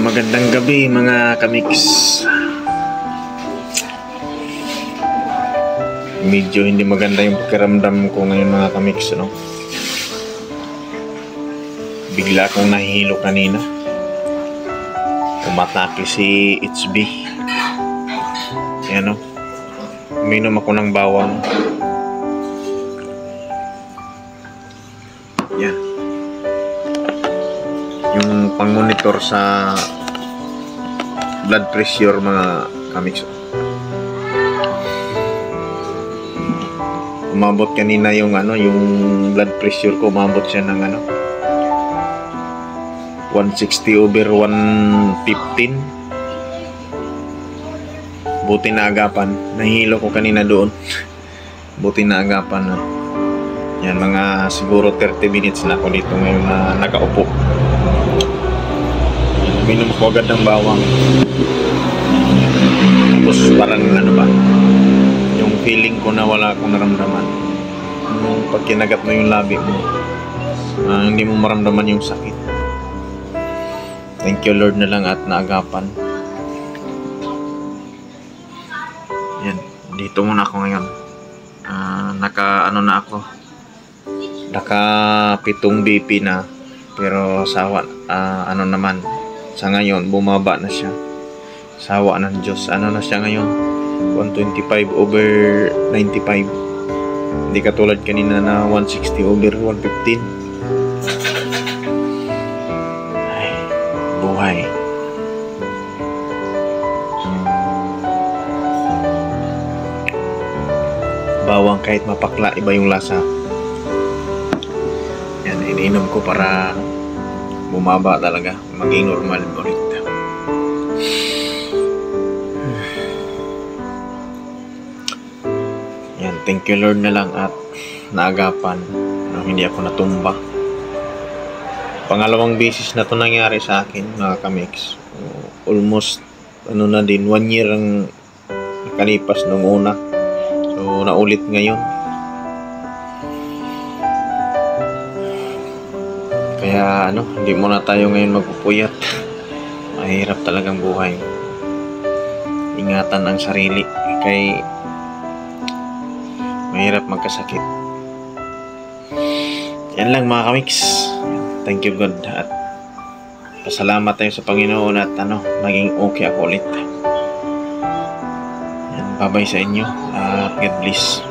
Magandang gabi mga kamix. Medyo hindi maganda yung pakiramdam ko ngayon mga kamix, no? Bigla akong nahihilo kanina. Umatake si HB. Ayan, no? Uminom ako ng bawang. Yan. Yung pang-monitor sa blood pressure mga kamix. Umabot kanina yung yung blood pressure ko, umabot siya ng 160/115. Buti na agapan. Nahilo ko kanina doon. Buti na agapan. Yan, mga siguro 30 minutes na ako dito ngayon na nakaupo. Minom ko agad ng bawang. Tapos parang yung feeling ko na wala akong naramdaman. Yung pag kinagat mo yung labi mo, hindi mo maramdaman yung sakit. Thank you Lord na lang at naagapan. Yan, dito muna ako ngayon. Naka naka 7 BP na, pero sawa naman sa ngayon bumaba na siya. Sawa ng Diyos. Na siya ngayon 125/95. Hindi katulad kanina na 160/115. Ay, buhay. Bawang kahit mapakla, iba yung lasa. Yan, iniinom ko para bumaba talaga, maging normal ulit. Yan, thank you Lord na lang at naagapan. Hindi ako natumba. Pangalawang beses na to nangyari sa akin mga kamix. Almost na din 1 year ang nakalipas nung una. So naulit ngayon. Kaya hindi muna tayo ngayon magpupuyat. Mahirap talagang buhay. Ingatan ang sarili kay mahirap magkasakit. Yan lang mga kamix. Thank you God at pasalamat tayo sa Panginoon at maging okay ako ulit. Yan, bye-bye sa inyo at God bless.